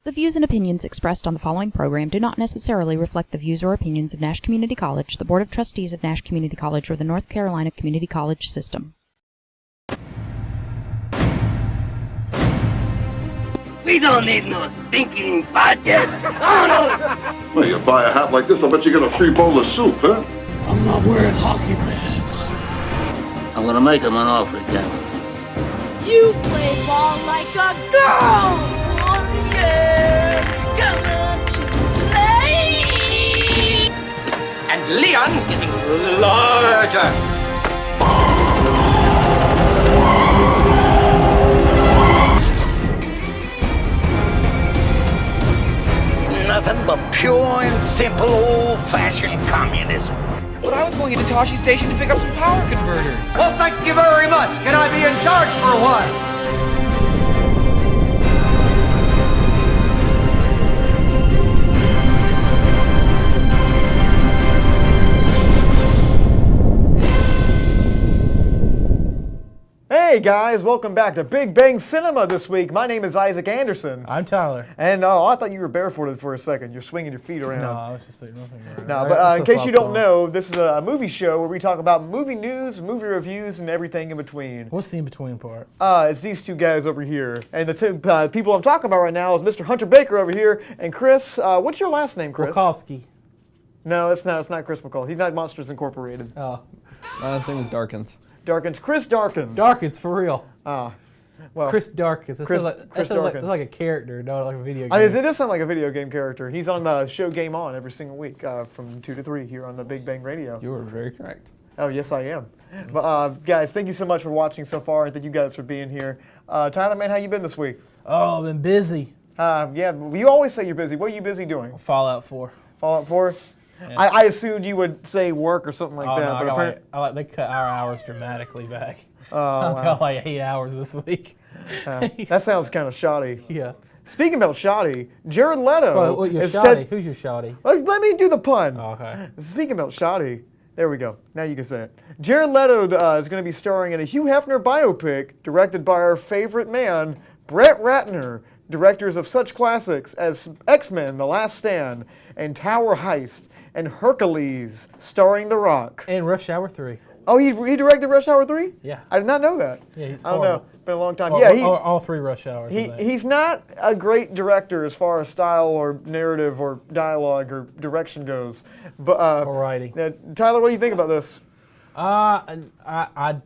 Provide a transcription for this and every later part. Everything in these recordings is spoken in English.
The views and opinions expressed on the following program do not necessarily reflect the views or opinions of Nash Community College, the Board of Trustees of Nash Community College, or the North Carolina Community College System. We don't need no stinking budget. Oh, no. Well, you buy a hat like this, I'll bet you get a free bowl of soup, huh? I'm not wearing hockey pads. I'm gonna make him an offer again. You play ball like a girl! Oh yeah! Come to play! And Leon's getting larger. Nothing but pure and simple old-fashioned communism. But I was going into Tashi Station to pick up some power converters. Well, thank you very much. Can I be in charge for a while? Hey guys, welcome back to Big Bang Cinema this week. My name is Isaac Anderson. I'm Tyler. And I thought you were barefooted for a second. You're swinging your feet around. No, I was just like nothing around. No, but in case you don't know, this is a movie show where we talk about movie news, movie reviews, and everything in between. What's the in-between part? It's these two guys over here. And the two people I'm talking about right now is Mr. Hunter Baker over here and Chris. What's your last name, Chris? Wachowski. No, it's not Chris McCall. He's not Monsters Incorporated. Oh. My last name is Darkins. Darkins. Chris Darkins. Darkins, for real. Well, Chris Darkins. That Chris sounds like a character, not like a video game. It does sound like a video game character. He's on the show Game On every single week from 2 to 3 here on the Big Bang Radio. You are very correct. Oh, yes, I am. But guys, thank you so much for watching so far, and thank you guys for being here. Tyler, man, how you been this week? Oh, I've been busy. Yeah, you always say you're busy. What are you busy doing? Fallout 4. Fallout 4? Yeah. I assumed you would say work or something like that. No, but they cut our hours dramatically back. Oh, I've got like 8 hours this week. That sounds kind of shoddy. Yeah. Speaking about shoddy, Jared Leto. Who's your shoddy? Let me do the pun. Oh, okay. Speaking about shoddy, there we go. Now you can say it. Jared Leto is going to be starring in a Hugh Hefner biopic directed by our favorite man, Brett Ratner, directors of such classics as X-Men: The Last Stand and Tower Heist and Hercules, starring The Rock. And Rush Hour 3. Oh, he directed Rush Hour 3? Yeah. I did not know that. Yeah, he's I don't know. It's been a long time. All 3 Rush Hours. He's not a great director as far as style or narrative or dialogue or direction goes. But or writing. Tyler, what do you think about this? I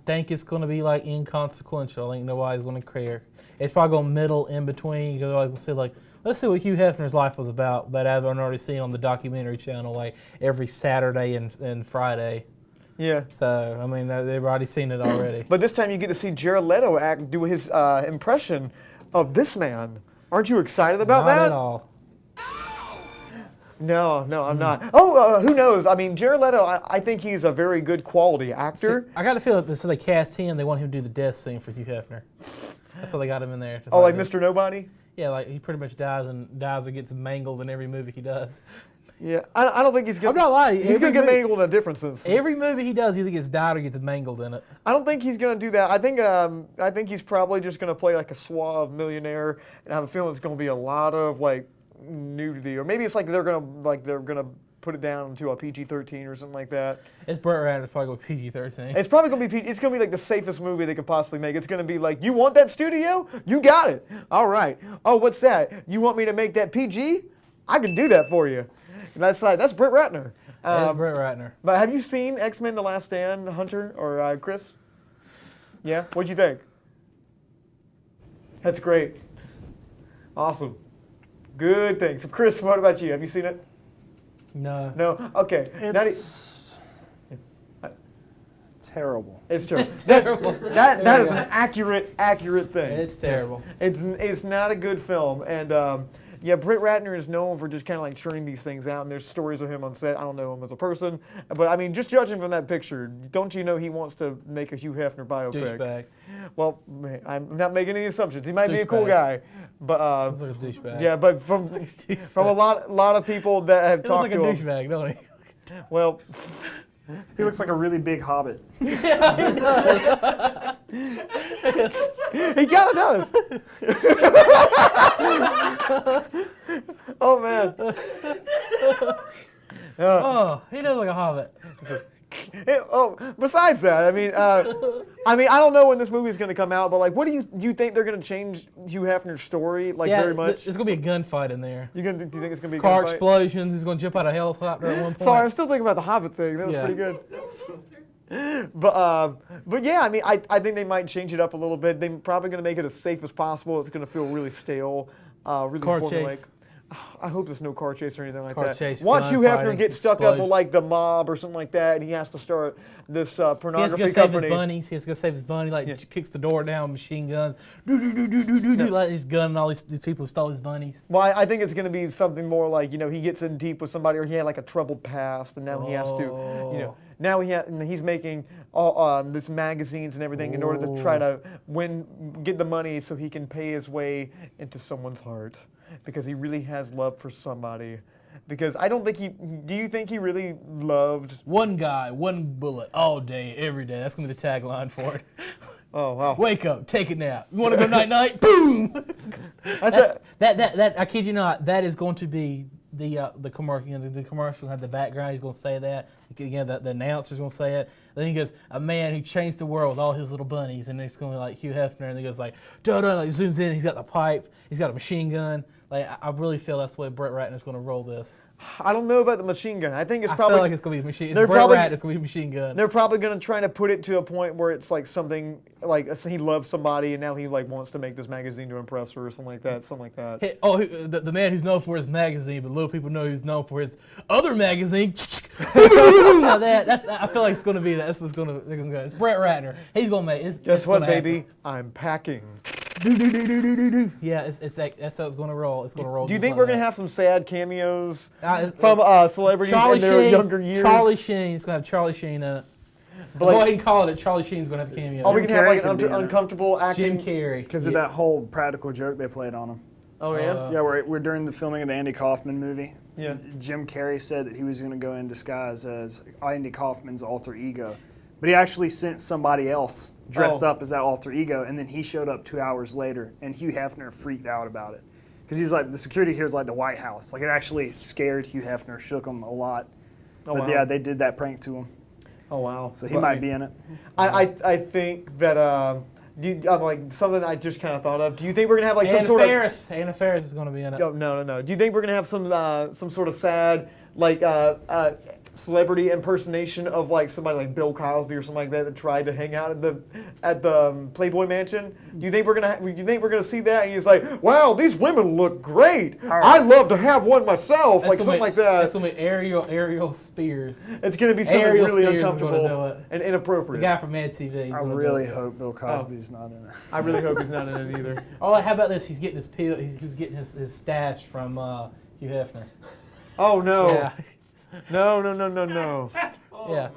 think it's going to be like inconsequential. I think nobody's going to care. It's probably going middle in between. Because I was say let's see what Hugh Hefner's life was about that I've already seen on the documentary channel like every Saturday and Friday. Yeah. So, I mean, they've already seen it already. But this time you get to see Jared Leto do his impression of this man. Aren't you excited about that? Not at all. No, I'm not. Oh, who knows? I mean, Jared Leto, I think he's a very good quality actor. See, I got to feel that they cast him, they want him to do the death scene for Hugh Hefner. That's why they got him in there. Oh, like Mr. Nobody? Yeah, like he pretty much dies or gets mangled in every movie he does. Yeah, I don't think he's going to... I'm not lying. He's going to get mangled in a different sense. Every movie he does, he either gets died or gets mangled in it. I don't think he's going to do that. I think he's probably just going to play like a suave millionaire, and I have a feeling it's going to be a lot of like nudity, or maybe it's like they're going to put it down to a PG-13 or something like that. It's Brett Ratner. It's probably going to be PG-13. It's probably going to be it's going to be like the safest movie they could possibly make. It's going to be like, you want that studio? You got it. All right. Oh, what's that? You want me to make that PG? I can do that for you. And that's Brett Ratner. That's Brett Ratner. But have you seen X-Men: The Last Stand, Hunter or Chris? Yeah. What'd you think? That's great. Awesome. Good thing. So, Chris, what about you? Have you seen it? No. No? Okay. It's terrible. It's terrible. It's terrible. That is an accurate thing. It's terrible. It's not a good film. And yeah, Brett Ratner is known for just kind of like churning these things out, and there's stories of him on set. I don't know him as a person, but I mean, just judging from that picture, don't you know he wants to make a Hugh Hefner biopic? Douchebag. Well, I'm not making any assumptions. He might be a cool guy, but looks like a douchebag. Yeah, but from a lot of people that have talked to him, he looks like a douchebag, don't he? Well, he looks like a really big hobbit. Yeah, he does. He kind of does. Oh, he does like a hobbit. Besides that, I mean, I don't know when this movie is going to come out, but like, what do you think they're going to change Hugh Hefner's story very much? There's gonna be a gunfight in there. Do you think it's going to be a car gunfight? explosions? He's gonna jump out of a helicopter at one point. Sorry, I'm still thinking about the Hobbit thing. That was pretty good. But yeah, I mean, I think they might change it up a little bit. They're probably going to make it as safe as possible. It's going to feel really stale, really Car formulaic. chase. I hope there's no car chase or anything like Car that. chase, Once Hugh Hefner gunfighting, gets stuck up explosion. with like the mob or something like that, and he has to start this He has to pornography go save company. his bunnies. He has to go save his bunny. Kicks the door down, machine guns. Like he's gunning all these people who stole his bunnies. Well, I think it's going to be something more like, he gets in deep with somebody, or he had like a troubled past, and now he has to, now he's making all this magazines and everything in order to try to get the money so he can pay his way into someone's heart, because he really has love for somebody. Because I don't think do you think he really loved? One guy, one bullet, all day, every day. That's going to be the tagline for it. Oh, wow. Wake up, take a nap. You want to go night-night? Boom! That I kid you not, that is going to be the commercial. The commercial will have the background. He's going to say that. Again, the announcer's going to say it. Then he goes, a man who changed the world with all his little bunnies. And it's going to be like Hugh Hefner. And he goes like, da-da, he zooms in. He's got the pipe. He's got a machine gun. Like, I really feel that's the way Brett Ratner's going to roll this. I don't know about the machine gun. I think it's I probably. feel like it's going to be a machine. It's Brett Ratner. It's going to be a machine gun. They're probably going to try to put it to a point where it's like something like he loves somebody and now he like wants to make this magazine to impress her or something like that. The man who's known for his magazine, but little people know he's known for his other magazine. Like that. I feel like it's going to be that. That's what's going to go. It's Brett Ratner. He's going to make. Guess what, baby? I'm packing. Yeah, that's how it's going to roll. It's going to roll. Do you think we're going to have some sad cameos from celebrities Charlie in their Sheen, younger years? Charlie Sheen. It's going to have Charlie Sheen in it. Go ahead and call it. Charlie Sheen's going to have a cameo. Oh, we can have like an uncomfortable acting. Jim Carrey. Because of that whole practical joke they played on him. Oh, yeah? Yeah, we're during the filming of the Andy Kaufman movie. Yeah. Jim Carrey said that he was going to go in disguise as Andy Kaufman's alter ego. But he actually sent somebody else dressed up as that alter ego, and then he showed up 2 hours later, and Hugh Hefner freaked out about it. Because he was like, the security here is like the White House. Like, it actually scared Hugh Hefner, shook him a lot. But yeah, they did that prank to him. Oh, wow. So he might be in it. I think that, like something I just kind of thought of. Do you think we're going to have like some sort of... Anna Faris is going to be in it. No. Do you think we're going to have some sort of sad, like, celebrity impersonation of like somebody like Bill Cosby or something like that tried to hang out at the Playboy Mansion? Do you think we're gonna see that? And he's like, "Wow, these women look great. I'd love to have one myself." Like something like that. That's gonna be Ariel Spears. It's gonna be something Ariel really Spears uncomfortable and inappropriate. The guy from Mad TV. I really hope Bill Cosby's not in it. I really hope he's not in it either. Oh, how about this? He's getting his pill. He's getting his stash from Hugh Hefner. Oh no. Yeah. No. Yeah.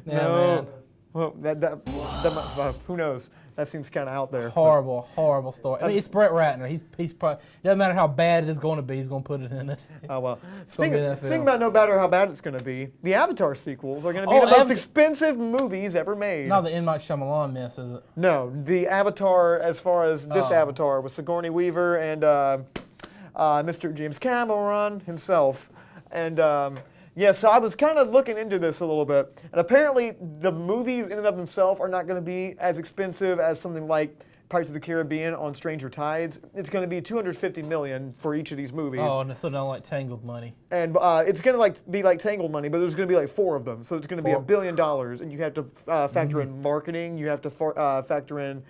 No. Man. Well, that who knows? That seems kind of out there. Horrible story. I mean, it's Brett Ratner. He's probably, doesn't matter how bad it is going to be, he's going to put it in it. Oh, well. Speaking about no matter how bad it's going to be, the Avatar sequels are going to be the most expensive movies ever made. Not the M. Night Shyamalan mess, is it? No, the Avatar, as far as this Avatar, with Sigourney Weaver and Mr. James Cameron himself. And yeah, so I was kind of looking into this a little bit. And apparently the movies in and of themselves are not going to be as expensive as something like Pirates of the Caribbean on Stranger Tides. It's going to be $250 million for each of these movies. Oh, and so not like Tangled money. And it's going to be like Tangled money, but there's going to be like 4 of them. So it's going to be $1 billion, and you have to factor in marketing. You have to factor in,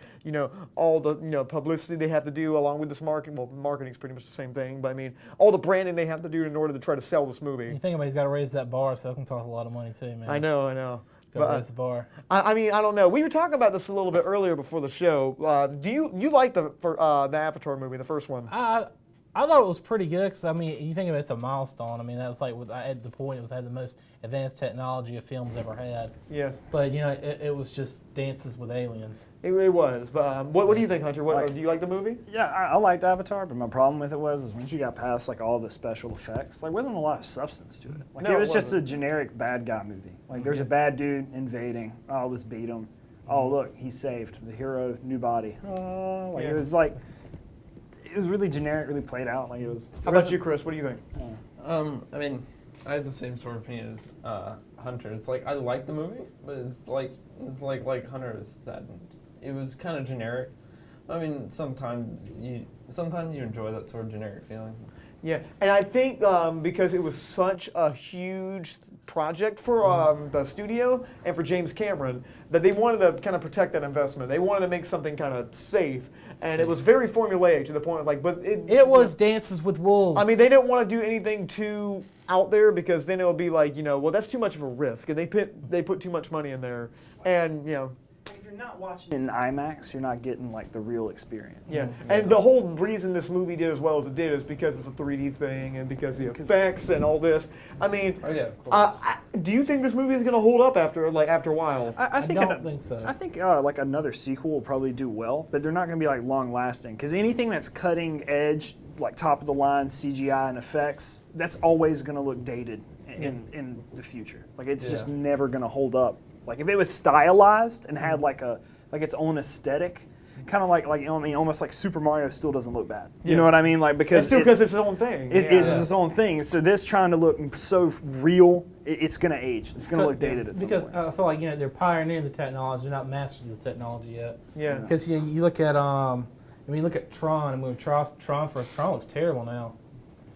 all the publicity they have to do along with this marketing. Well, marketing's pretty much the same thing, but I mean, all the branding they have to do in order to try to sell this movie. You think about it, he's got to raise that bar, so that can cost a lot of money too, man. I know. Raise the bar. I mean, I don't know. We were talking about this a little bit earlier before the show. Do you like the Avatar movie, the first one? I thought it was pretty good because, I mean, you think of it, it's a milestone. I mean, that was like at the point it had the most advanced technology a film's ever had. Yeah. But, it was just Dances with Aliens. It was. But what do you think, Hunter? Do you like the movie? Yeah, I liked Avatar, but my problem with it was once you got past like all the special effects, like wasn't a lot of substance to it. Like No, it was it just a wasn't. generic bad guy movie. Like there's a bad dude invading. Oh, let's beat him. Oh, look, he's saved. The hero, new body. It was like. It was really generic, really played out. Like it was. How about you, Chris? What do you think? I mean, I had the same sort of opinion as Hunter. It's like I like the movie, but it's like Hunter has said, it was kind of generic. I mean, sometimes you enjoy that sort of generic feeling. Yeah, and I think because it was such a huge project for the studio and for James Cameron, that they wanted to kind of protect that investment. They wanted to make something kind of safe, and it was very formulaic to the point of but it was Dances with Wolves. I mean, they didn't want to do anything too out there because then it would be well, that's too much of a risk, and they put too much money in there, and If you're not watching in IMAX, you're not getting the real experience. Yeah, and the whole reason this movie did as well as it did is because it's a 3D thing and because the effects and all this. I mean, of course. Do you think this movie is going to hold up after a while? I don't think so. I think another sequel will probably do well, but they're not going to be long lasting because anything that's cutting edge, top of the line CGI and effects, that's always going to look dated in the future. It's just never going to hold up. If it was stylized and had its own aesthetic, kind of almost like Super Mario still doesn't look bad. You know what I mean? Because it's its own thing. It's its own thing. So this trying to look so real, it's going to age. It's going to look dated at some point. Because I feel like they're pioneering the technology, they're not masters of the technology yet. Yeah. Because you look at look at Tron, and Tron looks terrible now.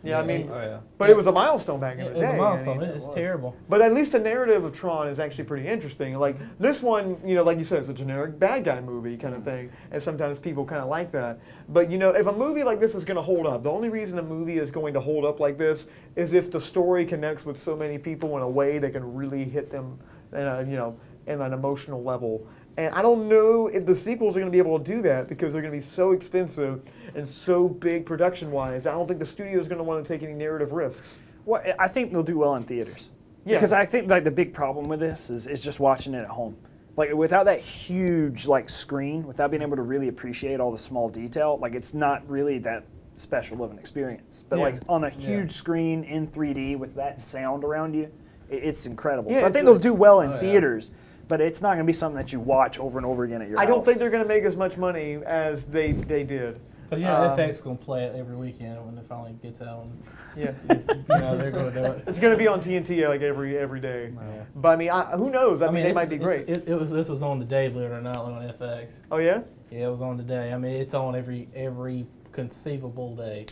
Yeah, I mean, but it was a milestone back in the day. It was a milestone. It's terrible. But at least the narrative of Tron is actually pretty interesting. This one, like you said, it's a generic bad guy movie kind of thing, and sometimes people kind of like that. But if a movie like this is going to hold up, the only reason a movie is going to hold up like this is if the story connects with so many people in a way that can really hit them, in an emotional level. And I don't know if the sequels are going to be able to do that because they're going to be so expensive and so big production-wise. I don't think the studio is going to want to take any narrative risks. Well, I think they'll do well in theaters. Yeah. Because I think the big problem with this is just watching it at home. Without that huge screen, without being able to really appreciate all the small detail, it's not really that special of an experience. But on a huge screen in 3D with that sound around you, it's incredible. Yeah, so I think they'll do well in theaters. But it's not going to be something that you watch over and over again at your house. I don't think they're going to make as much money as they did. But FX is going to play it every weekend when it finally gets out. Yeah, they're going to do it. It's going to be on TNT every day. Yeah. But I mean, who knows? I mean, they might be great. This was on today, believe it or not, on FX. Oh yeah? Yeah, it was on today. I mean, it's on every conceivable day.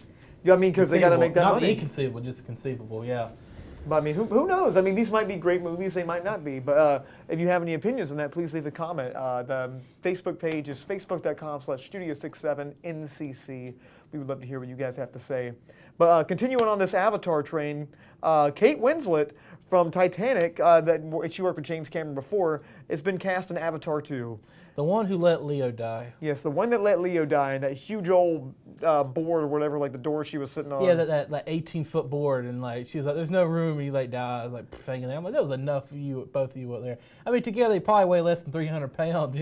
Yeah, I mean, because they got to make that money. Not inconceivable, just conceivable. Yeah. But I mean, who knows? I mean, these might be great movies. They might not be. But if you have any opinions on that, please leave a comment. The Facebook page is facebook.com/Studio67NCC. We would love to hear what you guys have to say. But continuing on this Avatar train, Kate Winslet from Titanic, that she worked with James Cameron before, has been cast in Avatar 2. The one who let Leo die. Yes, the one that let Leo die, and that huge old board or whatever, the door she was sitting on. Yeah, that 18-foot board, and she was like, "There's no room." And he dies. I was hanging there. I'm like, that was enough for you, both of you up there. I mean, together they probably weigh less than 300 pounds,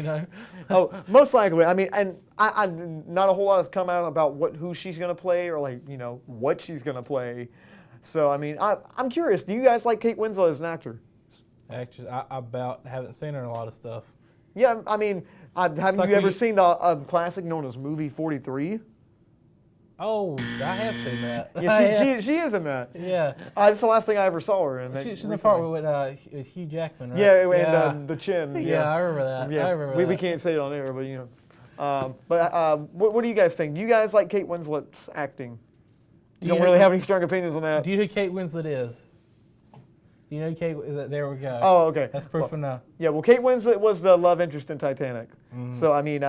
Oh, most likely. I mean, and I not a whole lot has come out about who she's gonna play or what she's gonna play. So I mean, I'm curious. Do you guys like Kate Winslet as an actor? Actually, I about haven't seen her in a lot of stuff. Yeah, I mean, haven't you ever seen the classic known as Movie 43? Oh, I have seen that. Yeah, she is in that. Yeah. That's the last thing I ever saw her in. She's in the part with Hugh Jackman, right? Yeah, and the chin. Yeah, I remember that. Yeah. I remember that. We can't say it on air, but what do you guys think? Do you guys like Kate Winslet's acting? You don't really have any strong opinions on that? Do you know who Kate Winslet is? Do you know Kate? There we go. Oh, okay. That's proof enough. Yeah, well, Kate Winslet was the love interest in Titanic. Mm-hmm. So, I mean,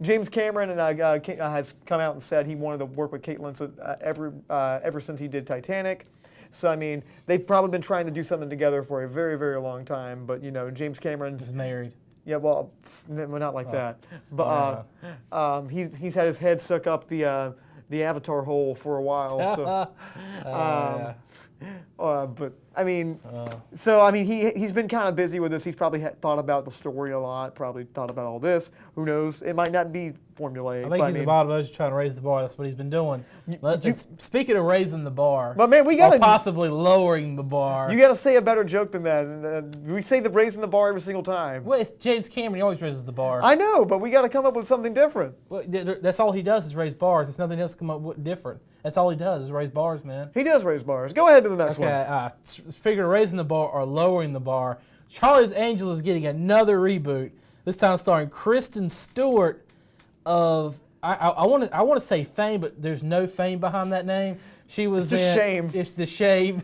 James Cameron has come out and said he wanted to work with Kate Winslet ever since he did Titanic. So, I mean, they've probably been trying to do something together for a very, very long time. But, James Cameron is married. Yeah, well, not like that. But he's had his head stuck up the Avatar hole for a while. So, but I mean, so I mean, he's been kind of busy with this. He's probably thought about the story a lot. Probably thought about all this. Who knows? It might not be formulaic. I think he's about trying to raise the bar. That's what he's been doing. Speaking of raising the bar, but man, we got possibly lowering the bar. You got to say a better joke than that. We say the raising the bar every single time. Well, it's James Cameron. He always raises the bar. I know, but we got to come up with something different. Well, that's all he does is raise bars. There's nothing else to come up with different. That's all he does is raise bars, man. He does raise bars. Go ahead to the next one. Okay, speaking of raising the bar or lowering the bar, Charlie's Angels is getting another reboot. This time starring Kristen Stewart of I want to say fame, but there's no fame behind that name. She was Shame. It's the shame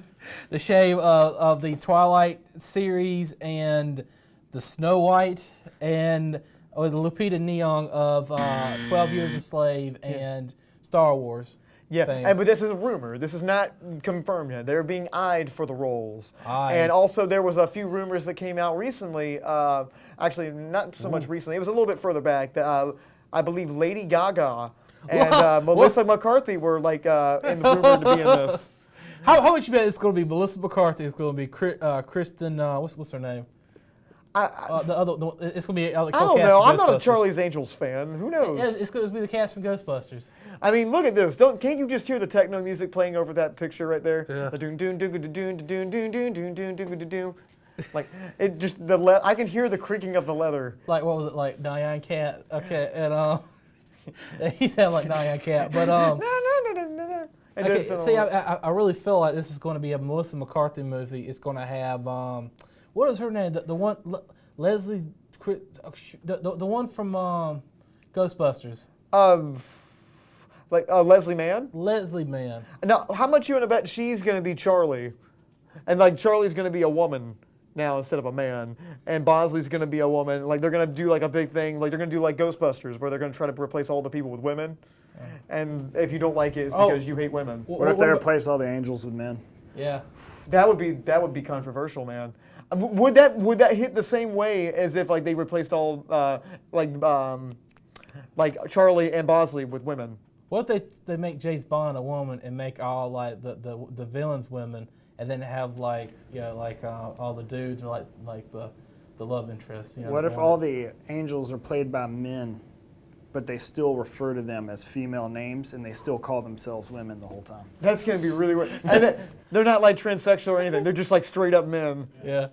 of the Twilight series and the Snow White and the Lupita Nyong'o of 12 Years a Slave and Star Wars. Yeah, but this is a rumor. This is not confirmed yet. They're being eyed for the roles. And also there was a few rumors that came out recently. Actually, not so much recently. It was a little bit further back. That I believe Lady Gaga and Melissa McCarthy were like in the rumor to be in this. How much you bet it's going to be Melissa McCarthy? It's going to be Kristen. What's her name? It's going to be. I don't know. I'm not a Charlie's Angels fan. Who knows? It's going to be the cast from Ghostbusters. I mean, look at this. Can't you just hear the techno music playing over that picture right there? Yeah. The doon doon doon doon doon doon doon doon doon doon doon doon. Like it just I can hear the creaking of the leather. Like what was it like Nyan Cat? Okay, and he sounded like Nyan Cat, but no. Okay, see, I really feel like this is going to be a Melissa McCarthy movie. It's going to have what is her name? The one Leslie, the one from Ghostbusters. Leslie Mann? Leslie Mann. Now, how much you want to bet she's going to be Charlie? And, like, Charlie's going to be a woman now instead of a man. And Bosley's going to be a woman. Like, they're going to do, like, a big thing. Like, they're going to do, like, Ghostbusters, where they're going to try to replace all the people with women. And if you don't like it, it's because you hate women. What if they replace all the angels with men? Yeah. That would be controversial, man. Would that hit the same way as if, like, they replaced all, like Charlie and Bosley with women? What if they make James Bond a woman and make all like the villains women, and then have like all the dudes are like the love interest? What if all the angels are played by men, but they still refer to them as female names and they still call themselves women the whole time? That's gonna be really weird. And they're not like transsexual or anything. They're just like straight up men. Yeah.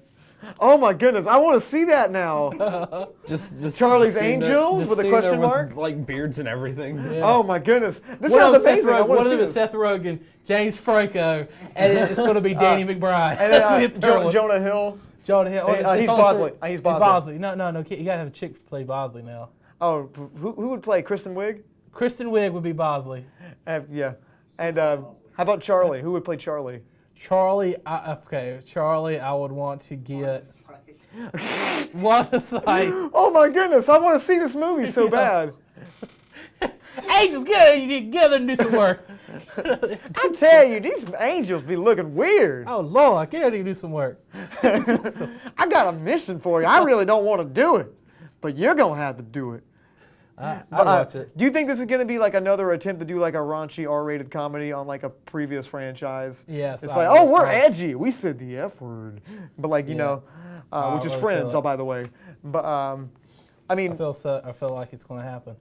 Oh my goodness, I want to see that now. just Charlie's Angels with a question mark? With, like beards and everything. Yeah. Oh my goodness, this sounds amazing. One of them is Seth Rogen, James Franco, and it's going to be Danny McBride. And then Jonah Hill. Jonah Hill. He's Bosley. He's Bosley. No, you got to have a chick play Bosley now. Oh, who would play Kristen Wiig? Kristen Wiig would be Bosley. Yeah, and how about Charlie? Who would play Charlie? Charlie, I would want to get. What is like? Oh my goodness! I want to see this movie so bad. Angels, get together and do some work. I tell you, these angels be looking weird. Oh Lord, get out and do some work. I got a mission for you. I really don't want to do it, but you're gonna have to do it. I'll watch it. Do you think this is going to be like another attempt to do like a raunchy R-rated comedy on like a previous franchise? Yes. It's like, oh, we're edgy. We said the F word. But like, you know, which is Friends, by the way. But, I mean. I feel like it's going to happen.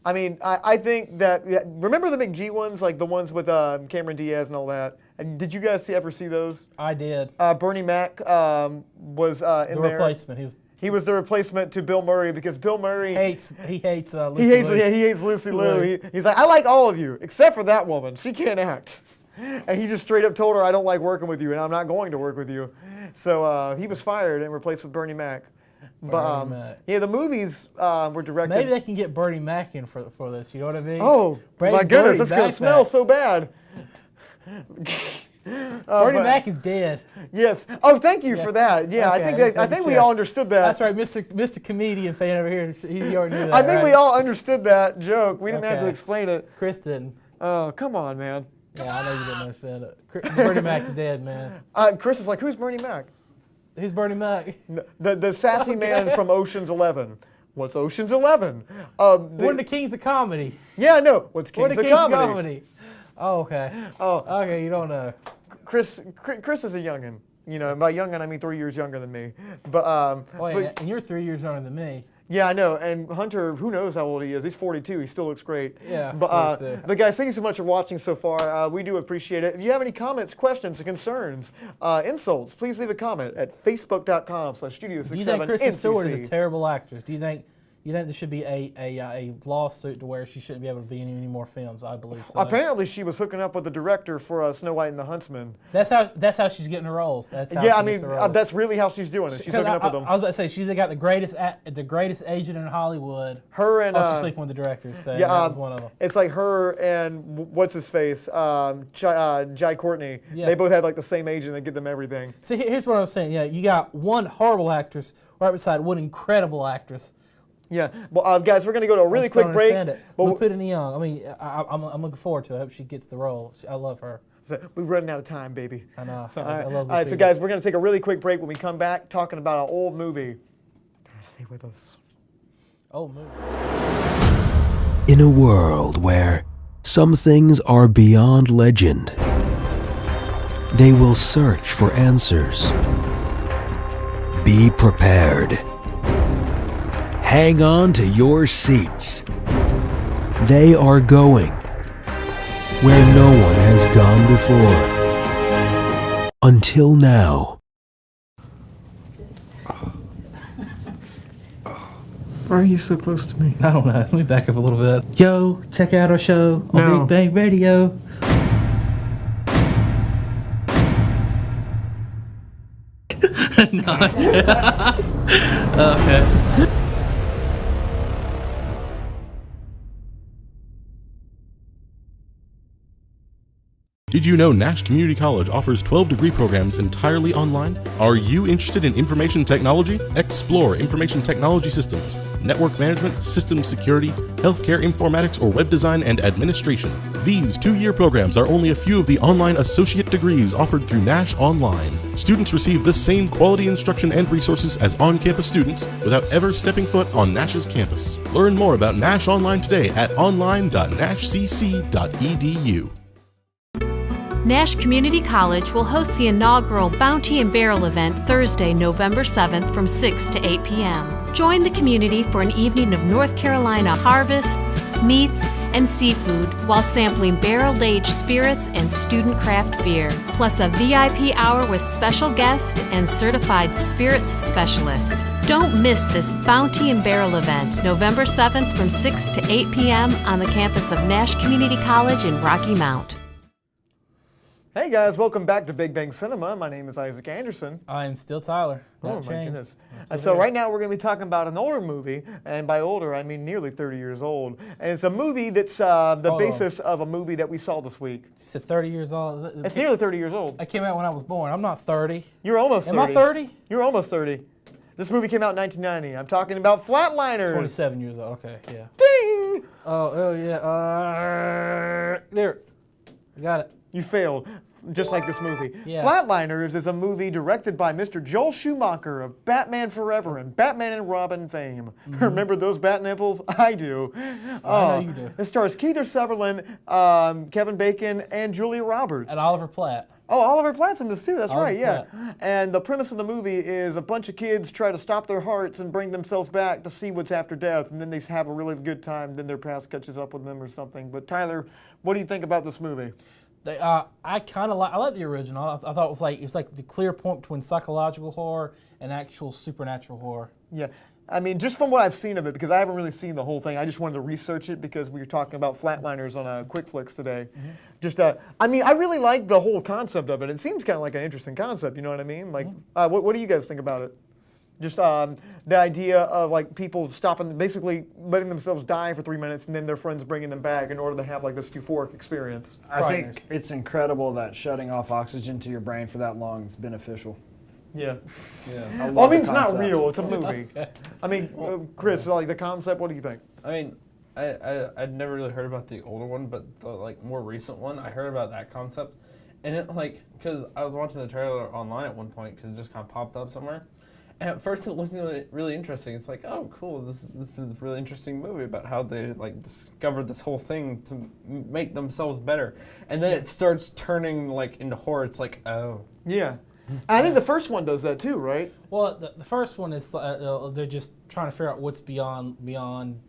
I mean, I think that, remember the McG ones, like the ones with Cameron Diaz and all that? And did you guys ever see those? I did. Bernie Mac was in there. The replacement. He was the replacement to Bill Murray because Bill Murray he hates Lucy Liu. He hates Lucy Liu. He's like, I like all of you except for that woman. She can't act. And he just straight up told her, I don't like working with you and I'm not going to work with you. So he was fired and replaced with Bernie Mac. But yeah, the movies were directed. Maybe they can get Bernie Mac in for this. You know what I mean? Oh my goodness, that's gonna smell so bad. Bernie Mac is dead. Yes. Oh, thank you for that. Yeah, okay, I think we all understood that. That's right, Mr. Comedian fan over here. He already knew that. I think we all understood that joke. We didn't have to explain it. Kristen. Oh, come on, man. Yeah, I know you didn't understand it. Bernie Mac's dead, man. Chris is like, who's Bernie Mac? Who's Bernie Mac? The sassy man from Ocean's 11. What's Ocean's 11? One of the kings of comedy. Yeah, I know. What's kings of comedy? Oh, okay. Oh, okay. You don't know. Chris is a youngin. You know, by young, I mean 3 years younger than me. But and you're 3 years younger than me. Yeah, I know. And Hunter, who knows how old he is? He's 42. He still looks great. Yeah. But guys, thank you so much for watching so far. We do appreciate it. If you have any comments, questions, or concerns, insults, please leave a comment at facebook.com/studio67. Do you think Kristen Stewart is a terrible actress? Do you think there should be a lawsuit to where she shouldn't be able to be in any more films? I believe so. Apparently, she was hooking up with the director for Snow White and the Huntsman. That's how she's getting her roles. That's how yeah, I mean, that's really how she's doing it. She's hooking up with them. I was about to say she's got the greatest agent in Hollywood. Her and she's sleeping with the director. So that was one of them. It's like her and what's his face, Jai Courtney. Yeah. They both had like the same agent that get them everything. See, here's what I was saying. Yeah, you got one horrible actress right beside one incredible actress. Yeah, well, guys, we're going to go to a really quick break. Lupita Nyong'o. I mean, I'm looking forward to it. I hope she gets the role. I love her. We're running out of time, baby. I know. So, I love Lupita. All right, so guys, we're going to take a really quick break. When we come back, talking about an old movie. Stay with us. Old movie. In a world where some things are beyond legend, they will search for answers. Be prepared. Hang on to your seats. They are going where no one has gone before. Until now. Why are you so close to me? I don't know. Let me back up a little bit. Yo, check out our show on Big Bang Radio. Okay. Did you know Nash Community College offers 12-degree programs entirely online? Are you interested in information technology? Explore information technology systems, network management, systems security, healthcare informatics, or web design and administration. These 2-year programs are only a few of the online associate degrees offered through Nash Online. Students receive the same quality instruction and resources as on-campus students without ever stepping foot on Nash's campus. Learn more about Nash Online today at online.nashcc.edu. Nash Community College will host the inaugural Bounty and Barrel event Thursday, November 7th from 6 to 8 p.m. Join the community for an evening of North Carolina harvests, meats, and seafood while sampling barrel-aged spirits and student craft beer, plus a VIP hour with special guest and certified spirits specialist. Don't miss this Bounty and Barrel event, November 7th from 6 to 8 p.m. on the campus of Nash Community College in Rocky Mount. Hey guys, welcome back to Big Bang Cinema. My name is Isaac Anderson. I'm still Tyler. Oh my goodness. So right now we're going to be talking about an older movie, and by older I mean nearly 30 years old. And it's a movie that's the basis of a movie that we saw this week. You said 30 years old? It's nearly 30 years old. It came out when I was born. I'm not 30. You're almost 30. Am I 30? You're almost 30. This movie came out in 1990. I'm talking about Flatliners. 27 years old. Okay, yeah. Ding! Oh yeah. There. I got it. You failed. Just like this movie. Yeah. Flatliners is a movie directed by Mr. Joel Schumacher of Batman Forever and Batman and Robin fame. Remember those bat nipples? I do. I know you do. It stars Keith Sutherland, Kevin Bacon, and Julia Roberts. And Oliver Platt. Oh, Oliver Platt's in this too. That's Oliver right, yeah. Platt. And the premise of the movie is a bunch of kids try to stop their hearts and bring themselves back to see what's after death, and then they have a really good time. Then their past catches up with them or something. But Tyler, what do you think about this movie? I like the original. I thought it was like the clear point between psychological horror and actual supernatural horror. Yeah. I mean, just from what I've seen of it, because I haven't really seen the whole thing, I just wanted to research it because we were talking about Flatliners on Quick Flicks today. I mean, I really like the whole concept of it. It seems kind of like an interesting concept, you know what I mean? Like, what do you guys think about it? Just the idea of like people stopping, basically letting themselves die for 3 minutes and then their friends bringing them back in order to have like this euphoric experience. I think it's incredible that shutting off oxygen to your brain for that long is beneficial. Yeah. Yeah. Well, I mean, it's not real. It's a movie. I mean, Chris, like the concept, what do you think? I mean, I'd never really heard about the older one, but the like more recent one, I heard about that concept. And it like, because I was watching the trailer online at one point because it just kind of popped up somewhere. And at first it looked really interesting. It's like, oh, cool, this is a really interesting movie about how they like discovered this whole thing to make themselves better. And then it starts turning like into horror. It's like, oh. Yeah. I think the first one does that too, right? Well, the first one is they're just trying to figure out what's beyond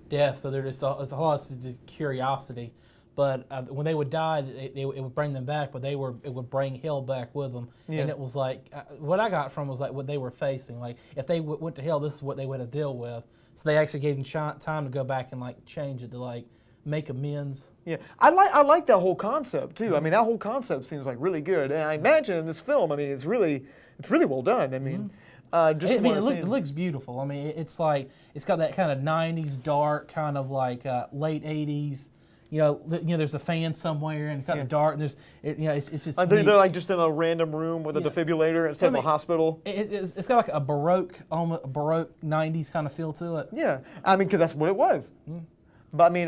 death, so they're just it's a whole lot of curiosity. But when they would die, it would bring them back, but it would bring hell back with them. Yeah. And it was like what I got from was like what they were facing. Like if they went to hell, this is what they would have dealt with. So they actually gave them time to go back and like change it to like make amends. Yeah, I like that whole concept too. I mean, that whole concept seems like really good, and I imagine in this film, I mean, it's really well done. I mean, it looks beautiful. I mean, it's like it's got that kind of '90s dark, kind of like late '80s. You know, there's a fan somewhere and kind of dark. And it's just. They're like just in a random room with a defibrillator instead of a hospital. It's got like a baroque, almost baroque '90s kind of feel to it. Yeah, I mean, because that's what it was. But I mean,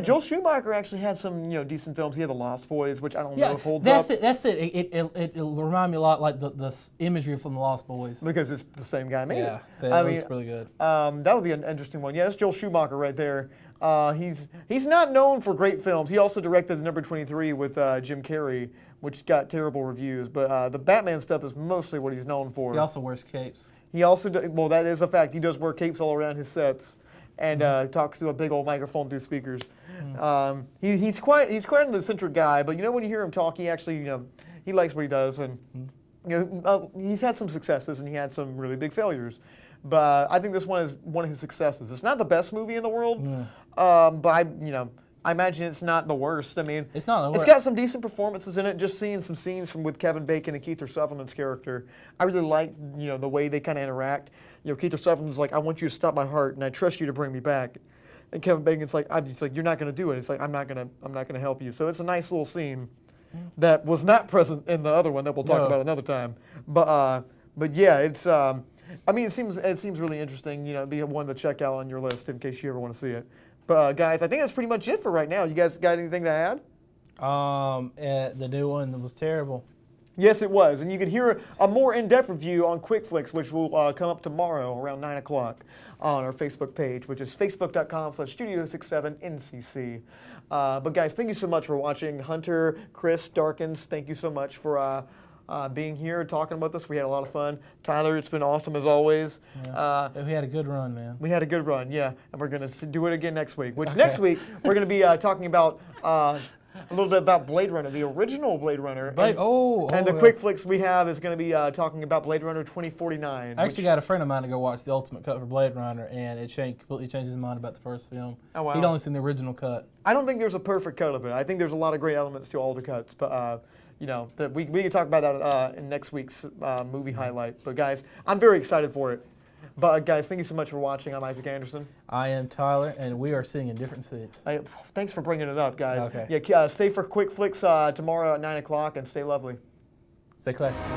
Joel Schumacher actually had some decent films. He had The Lost Boys, which I don't know if holds up. That's it. It'll remind me a lot like the imagery from The Lost Boys. Because it's the same guy made it. So it looks really good. That would be an interesting one. Yeah, that's Joel Schumacher right there. He's not known for great films. He also directed Number 23 with Jim Carrey, which got terrible reviews. But the Batman stuff is mostly what he's known for. He also wears capes. He also, well, that is a fact. He does wear capes all around his sets. And talks to a big old microphone through speakers. He's quite an eccentric guy, but when you hear him talk, he actually he likes what he does, and he's had some successes and he had some really big failures. But I think this one is one of his successes. It's not the best movie in the world, but I imagine it's not the worst. I mean, it's not the worst. It's got some decent performances in it. Just seeing some scenes with Kevin Bacon and Kiefer Sutherland's character, I really like the way they kind of interact. Kiefer Sutherland's like, "I want you to stop my heart, and I trust you to bring me back." And Kevin Bacon's like, "You're not going to do it." It's like, "I'm not going to help you." So it's a nice little scene that was not present in the other one that we'll talk about another time. But yeah, it's. I mean, it seems really interesting. Be one to check out on your list in case you ever want to see it. But guys, I think that's pretty much it for right now. You guys got anything to add? The new one was terrible. Yes, it was. And you can hear a more in-depth review on Quick Flicks, which will come up tomorrow around 9 o'clock on our Facebook page, which is facebook.com/Studio67NCC. But guys, thank you so much for watching. Hunter, Chris, Darkins, thank you so much for being here, talking about this. We had a lot of fun. Tyler, it's been awesome as always. Yeah. We had a good run, man. We had a good run, yeah. And we're going to do it again next week, which next week we're going to be talking about a little bit about Blade Runner, the original Blade Runner. And the Quick Flicks we have is going to be talking about Blade Runner 2049. I actually got a friend of mine to go watch the Ultimate Cut for Blade Runner, and it completely changed his mind about the first film. Oh, wow. He'd only seen the original cut. I don't think there's a perfect cut of it. I think there's a lot of great elements to all the cuts, but we can talk about that in next week's movie highlight. But guys, I'm very excited for it. But guys, thank you so much for watching. I'm Isaac Anderson. I am Tyler, and we are sitting in different seats. Thanks for bringing it up, guys. Okay. Yeah, stay for Quick Flicks tomorrow at 9 o'clock, and stay lovely. Stay classy.